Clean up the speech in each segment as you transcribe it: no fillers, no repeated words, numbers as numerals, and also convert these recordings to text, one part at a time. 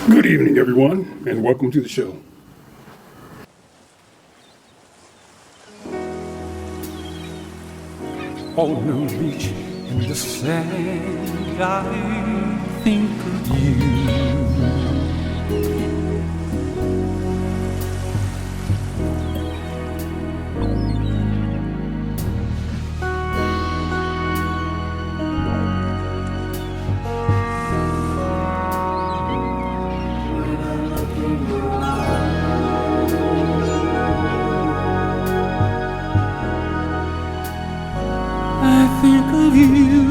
Good evening, everyone, and welcome to the show. On the beach in the sand, I think of you. I think of you.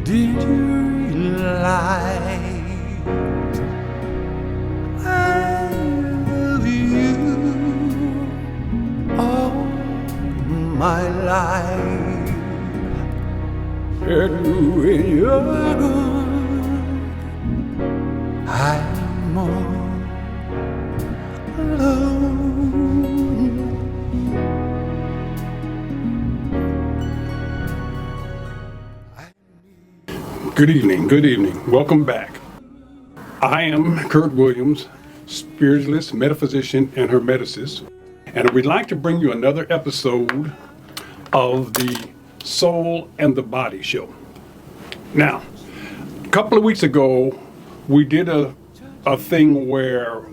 Did you realize I love you all my life? And when you're gone, I'm more alone. Good evening. Welcome back. I am Curt Williams, spiritualist, metaphysician, and hermeticist, and we'd like to bring you another episode of the Soul and the Body Show. Now, a couple of weeks ago, we did a thing where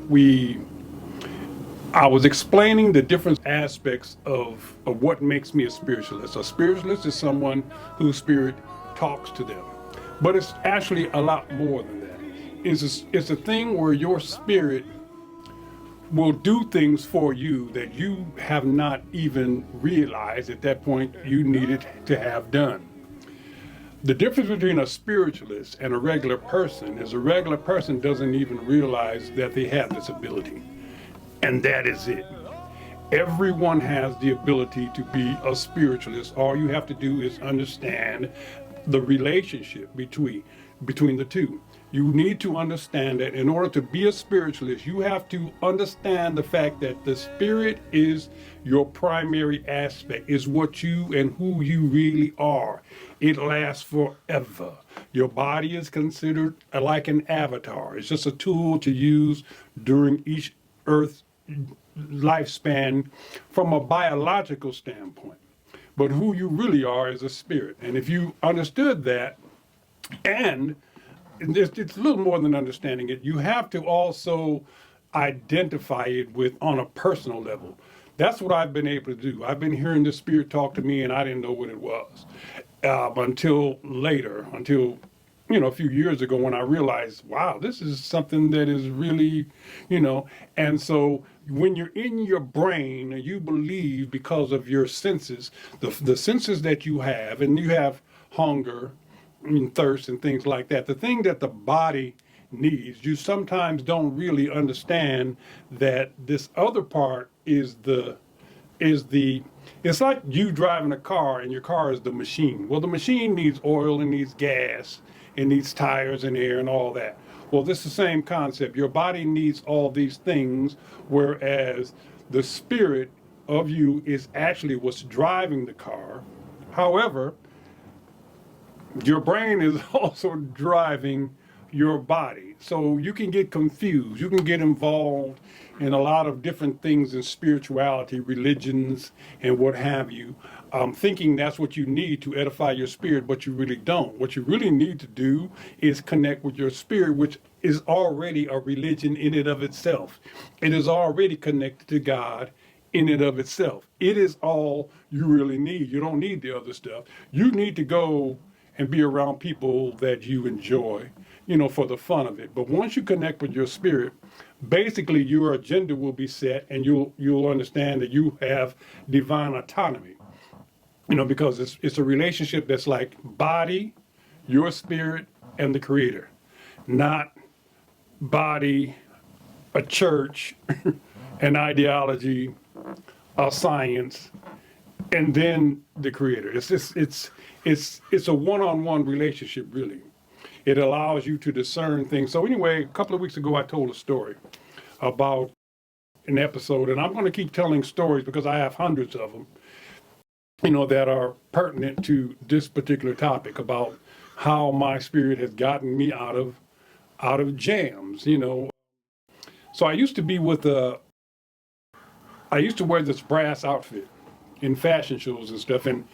I was explaining the different aspects of what makes me a spiritualist. A spiritualist is someone whose spirit talks to them. But it's actually a lot more than that. It's a thing where your spirit will do things for you that you have not even realized at that point you needed to have done. The difference between a spiritualist and a regular person is a regular person doesn't even realize that they have this ability. And that is it. Everyone has the ability to be a spiritualist. All you have to do is understand the relationship between the two. You need to understand that in order to be a spiritualist, you have to understand the fact that the spirit is your primary aspect, is what you and who you really are. It lasts forever. Your body is considered like an avatar. It's just a tool to use during each Earth lifespan from a biological standpoint. But who you really are is a spirit. And if you understood that, and it's a little more than understanding it, you have to also identify it with on a personal level. That's what I've been able to do. I've been hearing the spirit talk to me, and I didn't know what it was until later, a few years ago when I realized, wow, this is something that is really, and so when you're in your brain, you believe because of your senses, the senses that you have, and you have hunger and thirst and things like that, the thing that the body needs, you sometimes don't really understand that this other part is it's like you driving a car and your car is the machine. Well, the machine needs oil and needs gas. It needs tires and air and all that. Well, this is the same concept. Your body needs all these things, whereas the spirit of you is actually what's driving the car. However, your brain is also driving your body. So you can get confused. You can get involved in a lot of different things in spirituality, religions, and what have you, thinking that's what you need to edify your spirit, but you really don't. What you really need to do is connect with your spirit, which is already a religion in and of itself. It is already connected to God in and of itself. It is all you really need. You don't need the other stuff. You need to go and be around people that you enjoy, for the fun of it. But once you connect with your spirit, basically your agenda will be set, and you'll understand that you have divine autonomy. Because it's a relationship that's like body, your spirit, and the Creator, not body, a church, an ideology, a science, and then the Creator. It's a one-on-one relationship, really. It allows you to discern things. So anyway, a couple of weeks ago, I told a story about an episode, and I'm going to keep telling stories because I have hundreds of them, that are pertinent to this particular topic about how my spirit has gotten me out of jams. So I used to wear this brass outfit in fashion shows and stuff, and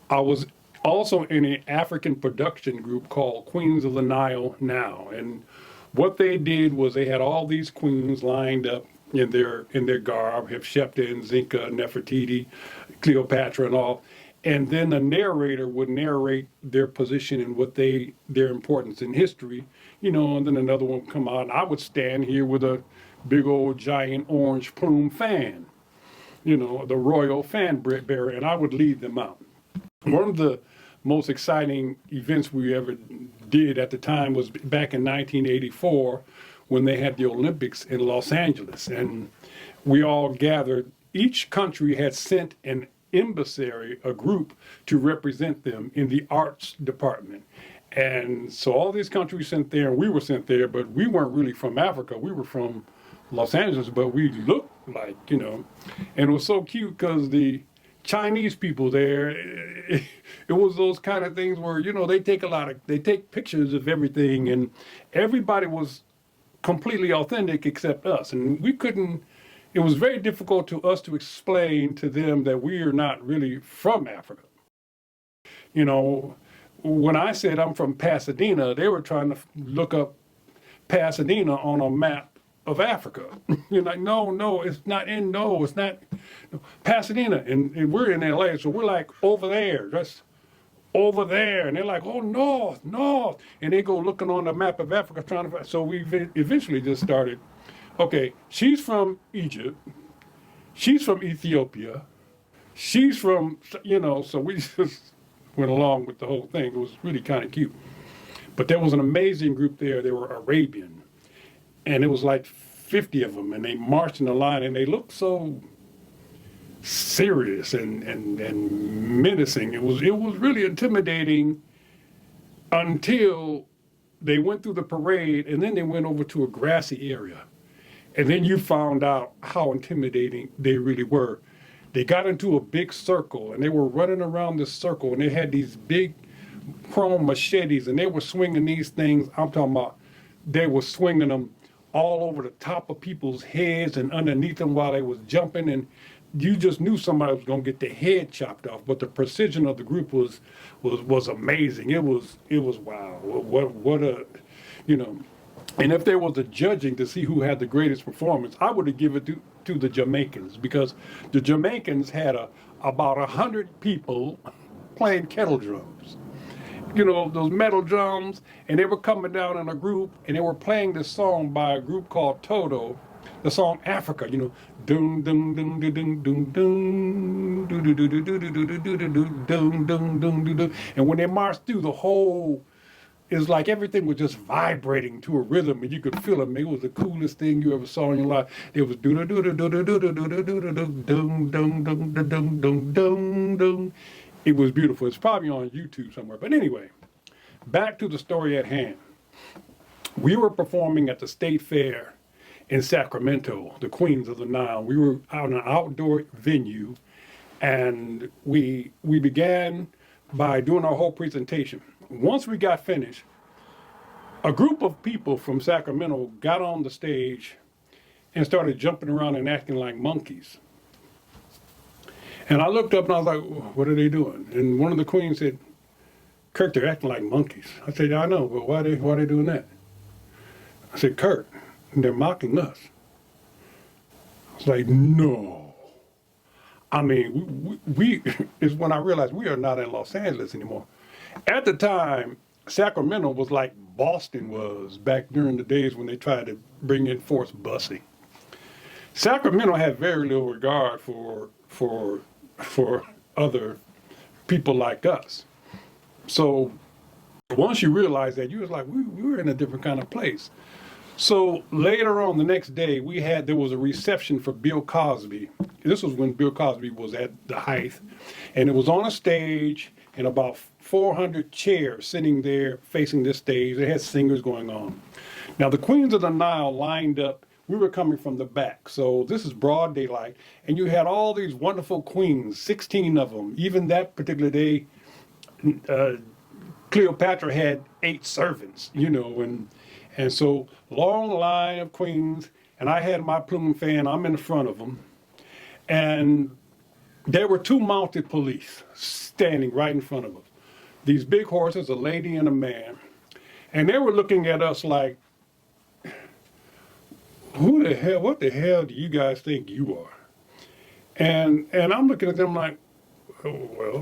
I was also in an African production group called Queens of the Nile now. And what they did was they had all these queens lined up in their garb, Hatshepsut and Zinca, Nefertiti, Cleopatra, and all. And then the narrator would narrate their position and their importance in history, and then another one would come out, and I would stand here with a big old giant orange plume fan, the royal fan bearer, and I would lead them out. One of the most exciting events we ever did at the time was back in 1984 when they had the Olympics in Los Angeles, and we all gathered. Each country had sent an emissary, a group, to represent them in the arts department. And so all these countries sent there, and we were sent there, but we weren't really from Africa. We were from Los Angeles, but we looked like, and it was so cute because the Chinese people there, it was those kind of things where, they take pictures of everything, and everybody was completely authentic except us. And it was very difficult to us to explain to them that we are not really from Africa. When I said I'm from Pasadena, they were trying to look up Pasadena on a map of Africa. You're like, no, it's not Pasadena, and we're in LA, so we're like over there, just over there, and they're like, oh, north, and they go looking on the map of Africa trying to find. So we eventually just started. Okay, she's from Egypt, she's from Ethiopia, she's from, so we just went along with the whole thing. It was really kind of cute. But there was an amazing group there. They were Arabian, and it was like 50 of them, and they marched in a line, and they looked so serious and menacing. It was really intimidating until they went through the parade, and then they went over to a grassy area. And then you found out how intimidating they really were. They got into a big circle, and they were running around this circle, and they had these big chrome machetes, and they were swinging these things. I'm talking about they were swinging them all over the top of people's heads and underneath them while they was jumping, and you just knew somebody was going to get their head chopped off. But the precision of the group was amazing. It was wow. What a. And if there was a judging to see who had the greatest performance, I would have given it to the Jamaicans, because the Jamaicans had about 100 people playing kettle drums. Those metal drums, and they were coming down in a group, and they were playing this song by a group called Toto, the song Africa, dum dum dum dum dum dum dum dum dum dum dum, and when they marched through the whole, it's like everything was just vibrating to a rhythm, and you could feel it. It was the coolest thing you ever saw in your life. It was do do do do do do do do do do dum dum dum dum dum dum dum. It was beautiful. It's probably on YouTube somewhere. But anyway, back to the story at hand. We were performing at the State Fair in Sacramento, the Queens of the Nile. We were out in an outdoor venue, and we began by doing our whole presentation. Once we got finished, a group of people from Sacramento got on the stage and started jumping around and acting like monkeys. And I looked up and I was like, what are they doing? And one of the queens said, Curt, they're acting like monkeys. I said, yeah, I know, but why are they doing that? I said, Curt, they're mocking us. I was like, no. I mean, we is when I realized we are not in Los Angeles anymore. At the time, Sacramento was like Boston was back during the days when they tried to bring in forced busing. Sacramento had very little regard for other people like us. So once you realize that, you was like, we were in a different kind of place. So later on the next day, there was a reception for Bill Cosby. This was when Bill Cosby was at the height, and it was on a stage and about 400 chairs sitting there facing this stage. They had singers going on. Now the Queens of the Nile lined up. We were coming from the back, so this is broad daylight, and you had all these wonderful queens, 16 of them. Even that particular day, Cleopatra had 8 servants, and so long line of queens, and I had my plume fan. I'm in the front of them, and there were 2 mounted police standing right in front of us. These big horses, a lady and a man, and they were looking at us like, what the hell do you guys think you are? And I'm looking at them like, oh, well,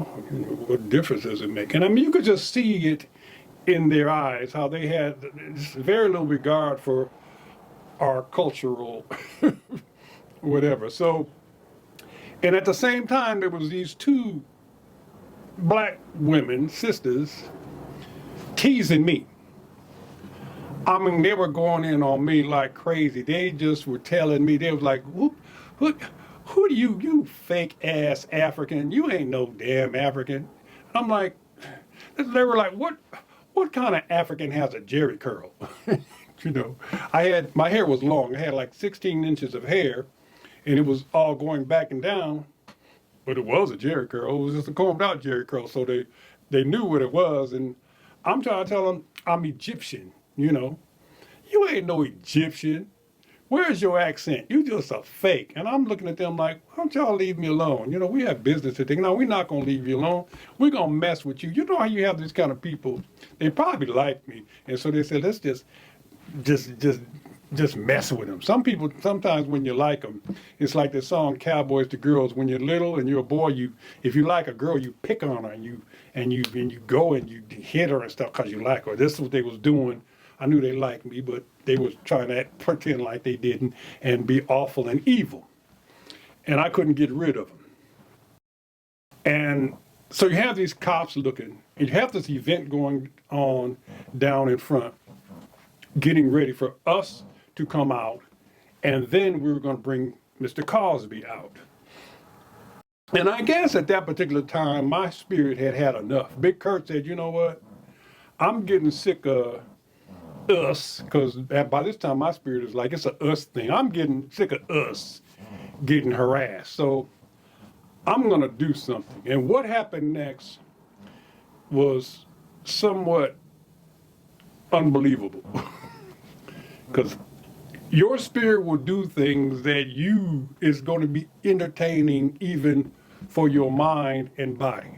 what difference does it make? And I mean, you could just see it in their eyes, how they had very little regard for our cultural whatever. So, and at the same time, there was these 2 black women, sisters, teasing me. I mean, they were going in on me like crazy. They just were telling me, they was like, who do you fake ass African? You ain't no damn African. And I'm like, they were like, what kind of African has a jerry curl? My hair was long. I had like 16 inches of hair, and it was all going back and down, but it was a jerry curl. It was just a combed out jerry curl, so they knew what it was. And I'm trying to tell them I'm Egyptian. You ain't no Egyptian. Where's your accent? You just a fake. And I'm looking at them like, why don't y'all leave me alone? We have business to do. No, we're not going to leave you alone. We're going to mess with you. You know how you have these kind of people? They probably like me. And so they said, let's just mess with them. Some people, sometimes when you like them, it's like the song Cowboys to Girls. When you're little and you're a boy, if you like a girl, you pick on her and you go and you hit her and stuff because you like her. This is what they was doing. I knew they liked me, but they was trying to pretend like they didn't and be awful and evil. And I couldn't get rid of them. And so you have these cops looking. You have this event going on down in front, getting ready for us to come out. And then we were going to bring Mr. Cosby out. And I guess at that particular time, my spirit had enough. Big Curt said, you know what? I'm getting sick of us, because by this time my spirit is like, it's a us thing. I'm getting sick of us getting harassed. So I'm going to do something. And what happened next was somewhat unbelievable. Because your spirit will do things that is going to be entertaining even for your mind and body.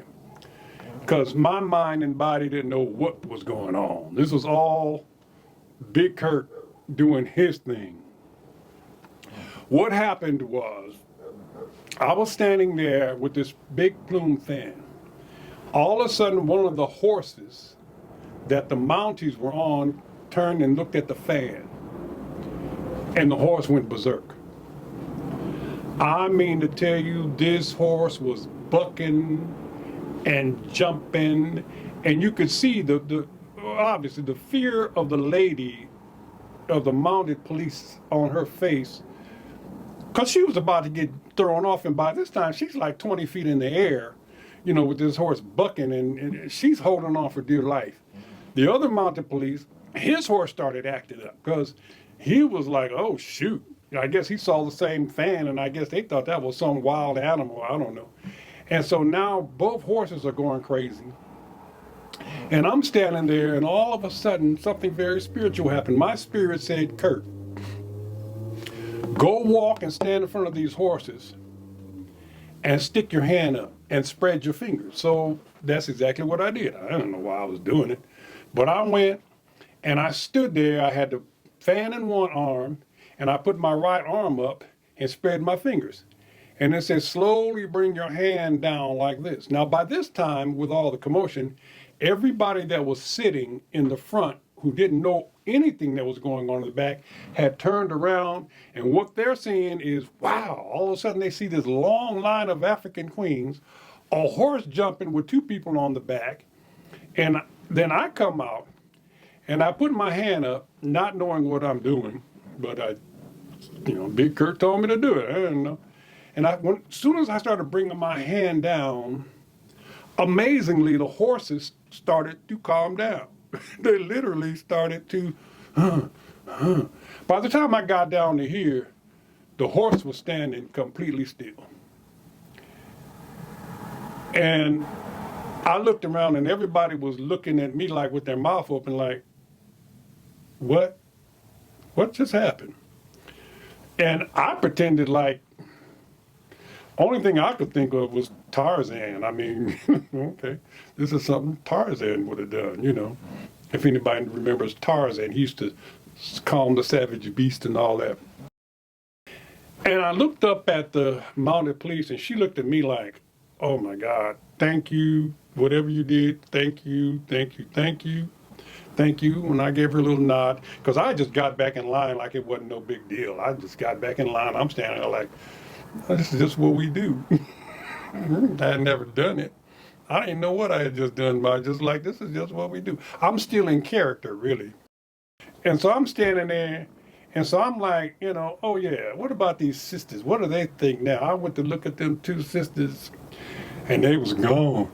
Because my mind and body didn't know what was going on. This was all Big Curt doing his thing. What happened was, I was standing there with this big plume fan. All of a sudden, one of the horses that the Mounties were on turned and looked at the fan, and the horse went berserk. I mean to tell you, this horse was bucking and jumping, and you could see obviously the fear of the lady, of the mounted police on her face, because she was about to get thrown off, and by this time she's like 20 feet in the air, with this horse bucking, and she's holding on for dear life. The other mounted police, his horse started acting up, because he was like, oh shoot. I guess he saw the same fan, and I guess they thought that was some wild animal, I don't know. And so now both horses are going crazy. And I'm standing there, and all of a sudden, something very spiritual happened. My spirit said, Curt, go walk and stand in front of these horses and stick your hand up and spread your fingers. So that's exactly what I did. I don't know why I was doing it. But I went, and I stood there. I had the fan in one arm, and I put my right arm up and spread my fingers. And it says, slowly bring your hand down like this. Now, by this time, with all the commotion, everybody that was sitting in the front who didn't know anything that was going on in the back had turned around. And what they're seeing is, wow, all of a sudden they see this long line of African queens, a horse jumping with two people on the back. And then I come out and I put my hand up, not knowing what I'm doing, but Big Curt told me to do it. I didn't know. And as soon as I started bringing my hand down, amazingly, the horses started to calm down. They literally started to, By the time I got down to here, the horse was standing completely still. And I looked around and everybody was looking at me like with their mouth open like, what? What just happened? And I pretended like, only thing I could think of was Tarzan. I mean, okay, this is something Tarzan would have done, you know. If anybody remembers Tarzan, he used to calm the savage beast and all that. And I looked up at the mounted police and she looked at me like, oh my God, thank you, whatever you did, thank you, thank you, thank you, thank you. And I gave her a little nod, because I just got back in line like it wasn't no big deal. I just got back in line. I'm standing there like, this is just what we do. I had never done it. I didn't know what I had just done, but I just like, this is just what we do. I'm still in character, really. And so I'm standing there, and so I'm like, oh yeah, what about these sisters? What do they think now? I went to look at them two sisters, and they was gone.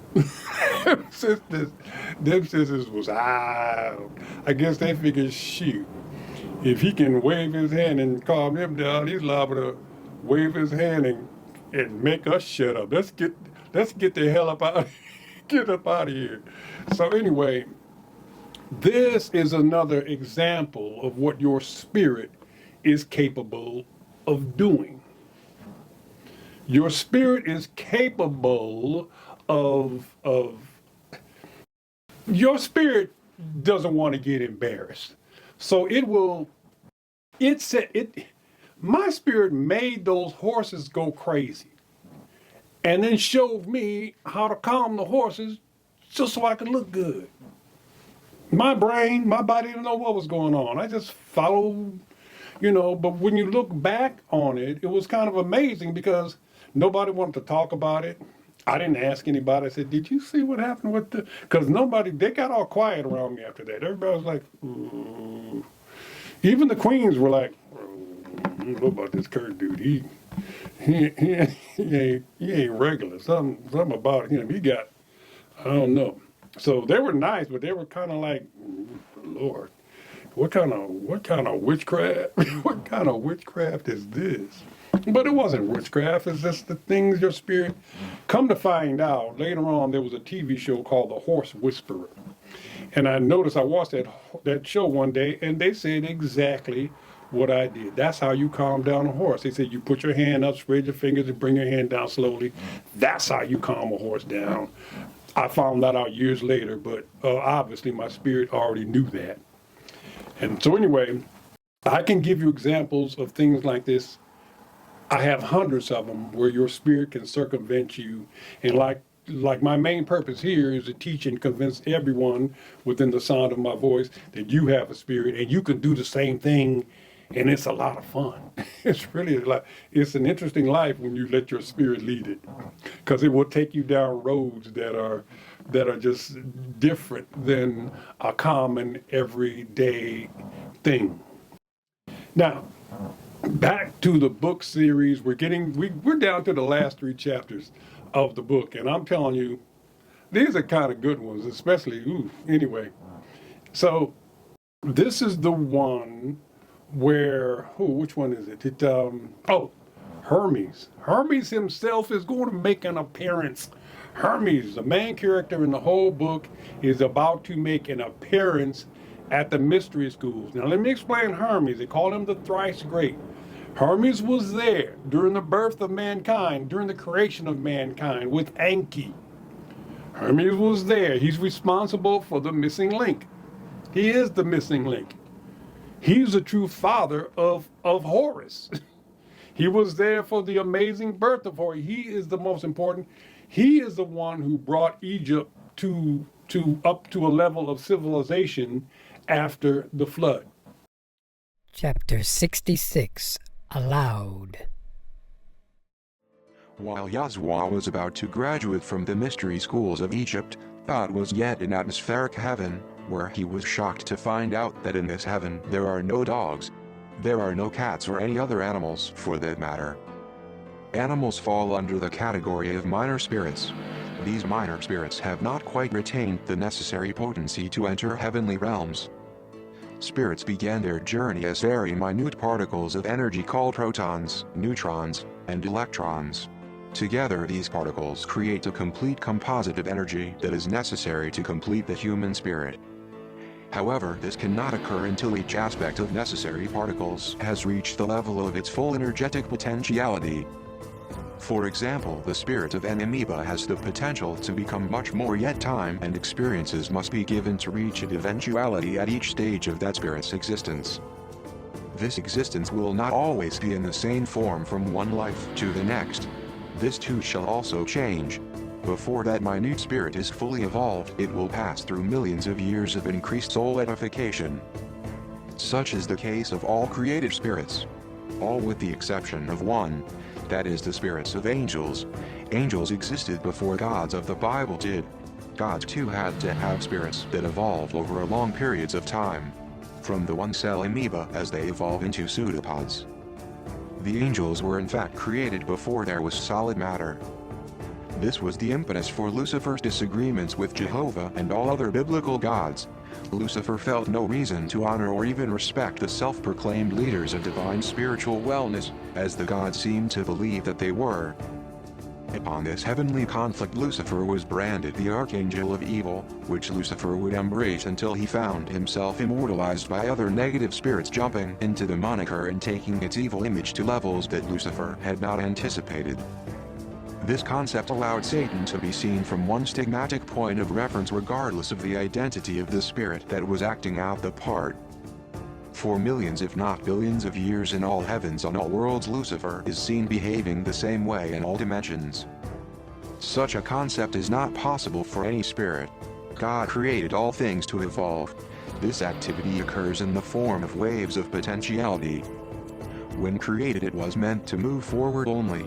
Them sisters was out. I guess they figured, shoot, if he can wave his hand and calm them down, he's liable to wave his hand and make us shut up. Let's get the hell up out, get up out of here. So anyway, this is another example of what your spirit is capable of doing. Your spirit is capable of your spirit doesn't want to get embarrassed. So my spirit made those horses go crazy and then showed me how to calm the horses just so I could look good. My brain, my body didn't know what was going on. I just followed, but when you look back on it, it was kind of amazing because nobody wanted to talk about it. I didn't ask anybody. I said, did you see what happened with because they got all quiet around me after that. Everybody was like, ooh. Even the queens were like, I don't know about this Curt dude. He ain't regular. Something about him. He got, I don't know. So they were nice, but they were kind of like, Lord, what kind of witchcraft? What kind of witchcraft is this? But it wasn't witchcraft. It's just the things your spirit. Come to find out, later on there was a TV show called The Horse Whisperer, and I watched that show one day, and they said exactly what I did. That's how you calm down a horse. They said you put your hand up, spread your fingers, and bring your hand down slowly. That's how you calm a horse down. I found that out years later, but obviously my spirit already knew that. And so anyway, I can give you examples of things like this. I have hundreds of them where your spirit can circumvent you. And like my main purpose here is to teach and convince everyone within the sound of my voice that you have a spirit and you can do the same thing. And it's a lot of fun. It's really it's an interesting life when you let your spirit lead it, because it will take you down roads that are just different than a common everyday thing. Now, back to the book series. We're down to the last 3 chapters of the book, and I'm telling you, these are kind of good ones, especially anyway. So this is the one where, which one is it? Hermes. Hermes himself is going to make an appearance. Hermes, the main character in the whole book, is about to make an appearance at the mystery schools. Now let me explain Hermes. They call him the thrice great. Hermes was there during the birth of mankind, during the creation of mankind with Enki. Hermes was there. He's responsible for the missing link. He is the missing link. He's the true father of Horus. He was there for the amazing birth of Hori. He is the most important. He is the one who brought Egypt to up to a level of civilization after the flood. Chapter 66, Aloud. While Yahweh was about to graduate from the mystery schools of Egypt, Thoth was yet in atmospheric heaven, where he was shocked to find out that in this heaven there are no dogs. There are no cats or any other animals for that matter. Animals fall under the category of minor spirits. These minor spirits have not quite retained the necessary potency to enter heavenly realms. Spirits began their journey as very minute particles of energy called protons, neutrons, and electrons. Together these particles create a complete composite of energy that is necessary to complete the human spirit. However, this cannot occur until each aspect of necessary particles has reached the level of its full energetic potentiality. For example, the spirit of an amoeba has the potential to become much more, yet time and experiences must be given to reach its eventuality at each stage of that spirit's existence. This existence will not always be in the same form from one life to the next. This too shall also change. Before that minute spirit is fully evolved, it will pass through millions of years of increased soul edification. Such is the case of all created spirits. All with the exception of one, that is the spirits of angels. Angels existed before gods of the Bible did. Gods too had to have spirits that evolved over long periods of time. From the one-cell amoeba as they evolve into pseudopods. The angels were in fact created before there was solid matter. This was the impetus for Lucifer's disagreements with Jehovah and all other biblical gods. Lucifer felt no reason to honor or even respect the self-proclaimed leaders of divine spiritual wellness, as the gods seemed to believe that they were. Upon this heavenly conflict, Lucifer was branded the archangel of evil, which Lucifer would embrace until he found himself immortalized by other negative spirits, jumping into the moniker and taking its evil image to levels that Lucifer had not anticipated. This concept allowed Satan to be seen from one stigmatic point of reference regardless of the identity of the spirit that was acting out the part. For millions if not billions of years in all heavens on all worlds, Lucifer is seen behaving the same way in all dimensions. Such a concept is not possible for any spirit. God created all things to evolve. This activity occurs in the form of waves of potentiality. When created, it was meant to move forward only.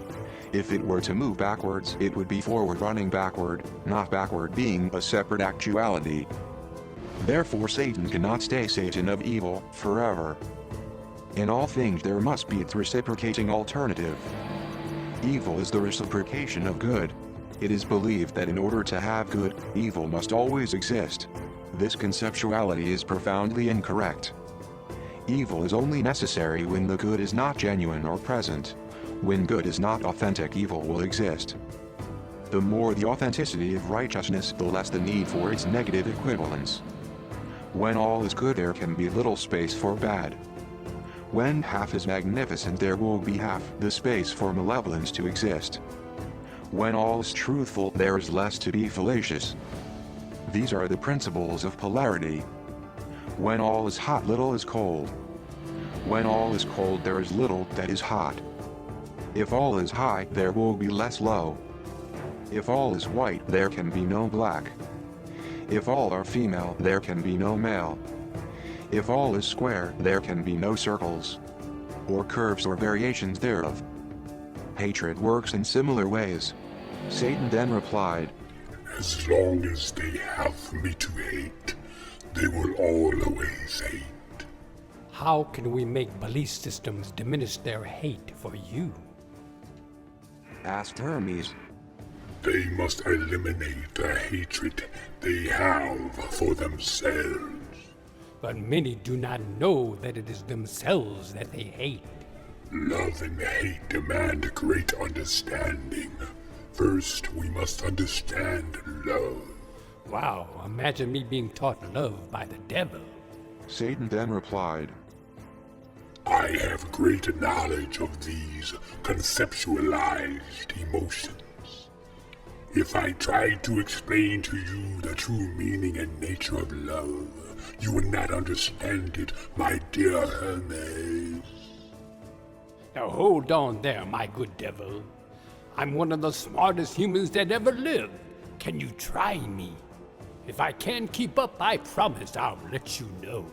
If it were to move backwards, it would be forward running backward, not backward being a separate actuality. Therefore Satan cannot stay Satan of evil forever. In all things there must be its reciprocating alternative. Evil is the reciprocation of good. It is believed that in order to have good, evil must always exist. This conceptuality is profoundly incorrect. Evil is only necessary when the good is not genuine or present. When good is not authentic, evil will exist. The more the authenticity of righteousness, the less the need for its negative equivalence. When all is good, there can be little space for bad. When half is magnificent, there will be half the space for malevolence to exist. When all is truthful, there is less to be fallacious. These are the principles of polarity. When all is hot, little is cold. When all is cold, there is little that is hot. If all is high, there will be less low. If all is white, there can be no black. If all are female, there can be no male. If all is square, there can be no circles, or curves or variations thereof. Hatred works in similar ways. Satan then replied, As long as they have me to hate, they will always hate. How can we make belief systems diminish their hate for you? asked Hermes. They must eliminate the hatred they have for themselves. But many do not know that it is themselves that they hate. Love and hate demand great understanding. First, we must understand love. Wow, imagine me being taught love by the devil. Satan then replied, I have great knowledge of these conceptualized emotions. If I tried to explain to you the true meaning and nature of love, you would not understand it, my dear Hermes. Now hold on there, my good devil. I'm one of the smartest humans that ever lived. Can you try me? If I can't keep up, I promise I'll let you know.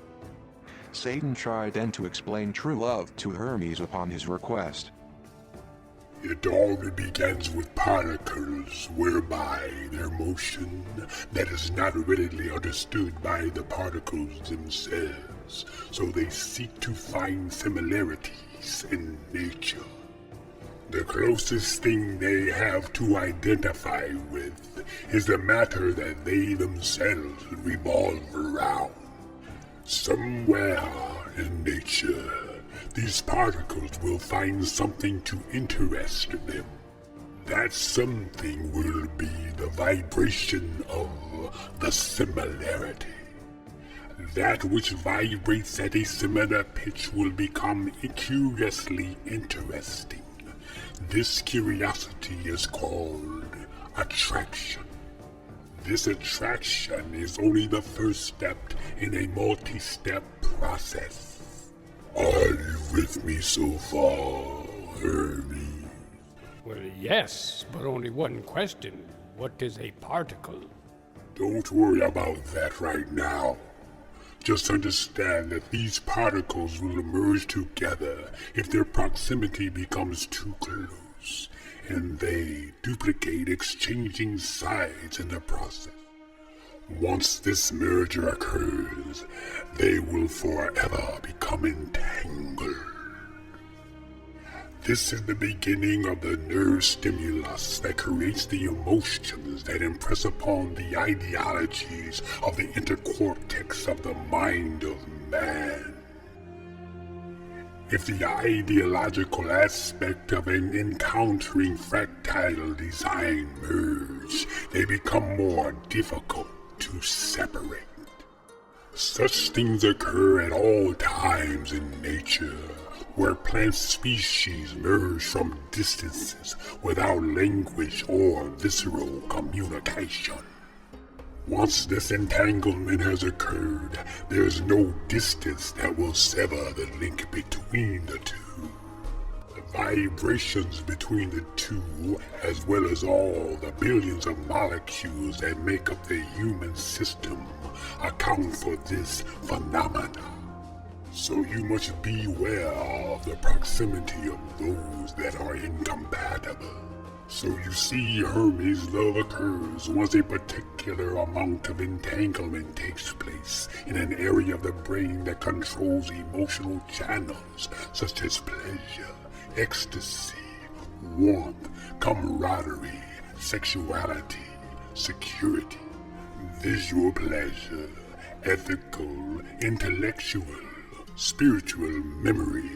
Satan tried then to explain true love to Hermes upon his request. It all begins with particles, whereby their motion that is not readily understood by the particles themselves, so they seek to find similarities in nature. The closest thing they have to identify with is the matter that they themselves revolve around. Somewhere in nature, these particles will find something to interest them. That something will be the vibration of the similarity. That which vibrates at a similar pitch will become curiously interesting. This curiosity is called attraction. This attraction is only the first step in a multi-step process. Are you with me so far, Hermes? Well, yes, but only one question. What is a particle? Don't worry about that right now. Just understand that these particles will merge together if their proximity becomes too close, and they duplicate, exchanging sides in the process. Once this merger occurs, they will forever become entangled. This is the beginning of the nerve stimulus that creates the emotions that impress upon the ideologies of the intercortex of the mind of man. If the ideological aspect of an encountering fractal design merge, they become more difficult to separate. Such things occur at all times in nature, where plant species merge from distances without language or visceral communication. Once this entanglement has occurred, there is no distance that will sever the link between the two. The vibrations between the two, as well as all the billions of molecules that make up the human system, account for this phenomenon. So you must beware of the proximity of those that are incompatible. So you see, Hermes' love occurs once a particular amount of entanglement takes place in an area of the brain that controls emotional channels such as pleasure, ecstasy, warmth, camaraderie, sexuality, security, visual pleasure, ethical, intellectual, spiritual, memory,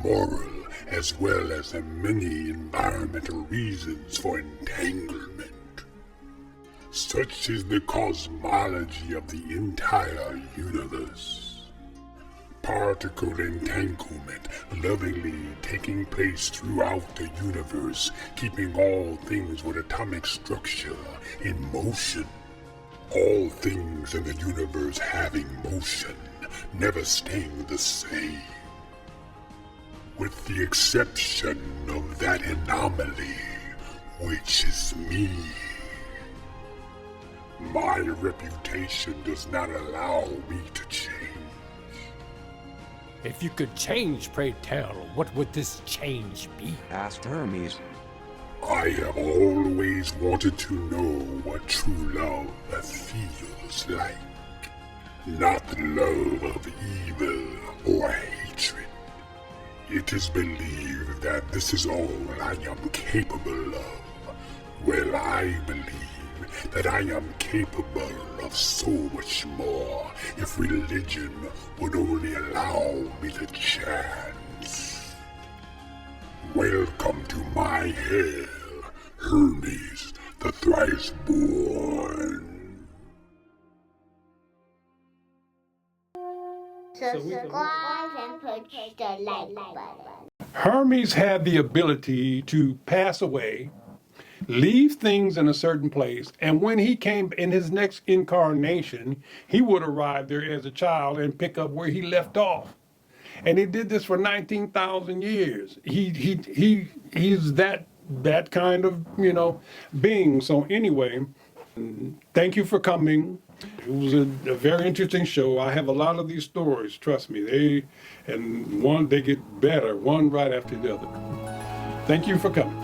moral, as well as the many environmental reasons for entanglement. Such is the cosmology of the entire universe. Particle entanglement lovingly taking place throughout the universe, keeping all things with atomic structure in motion. All things in the universe having motion, never staying the same. With the exception of that anomaly, which is me. My reputation does not allow me to change. If you could change, pray tell, what would this change be? Asked Hermes. I have always wanted to know what true love feels like. Not the love of evil or hatred. It is believed that this is all I am capable of. Well, I believe that I am capable of so much more if religion would only allow me the chance. Welcome to my hell, Hermes, the thrice-born. Subscribe and push the like button. Hermes had the ability to pass away, leave things in a certain place, and when he came in his next incarnation, he would arrive there as a child and pick up where he left off. And he did this for 19,000 years. He's that kind of, being. So anyway, thank you for coming. It was a very interesting show. I have a lot of these stories, trust me. They get better, one right after the other. Thank you for coming.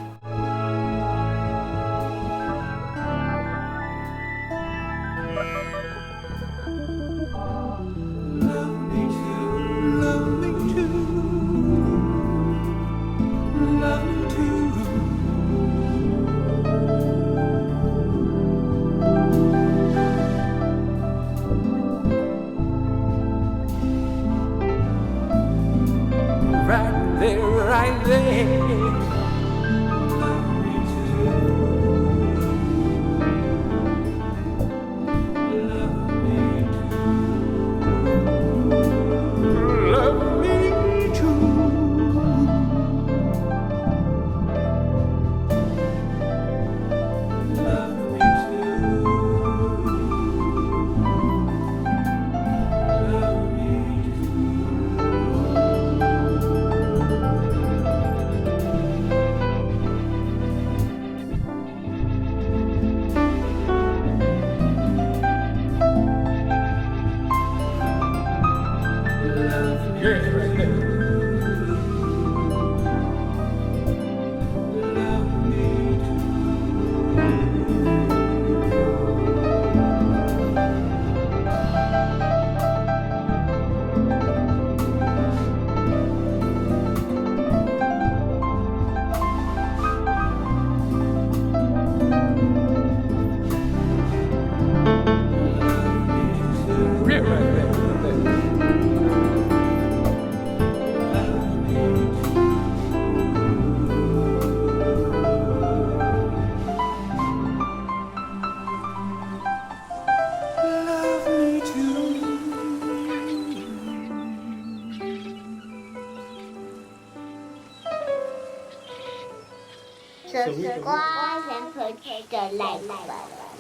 Right there, right there. Love me too. Love me too. Love me too. Yes, right there. Love me too. Yeah, right there. Subscribe and push the like button.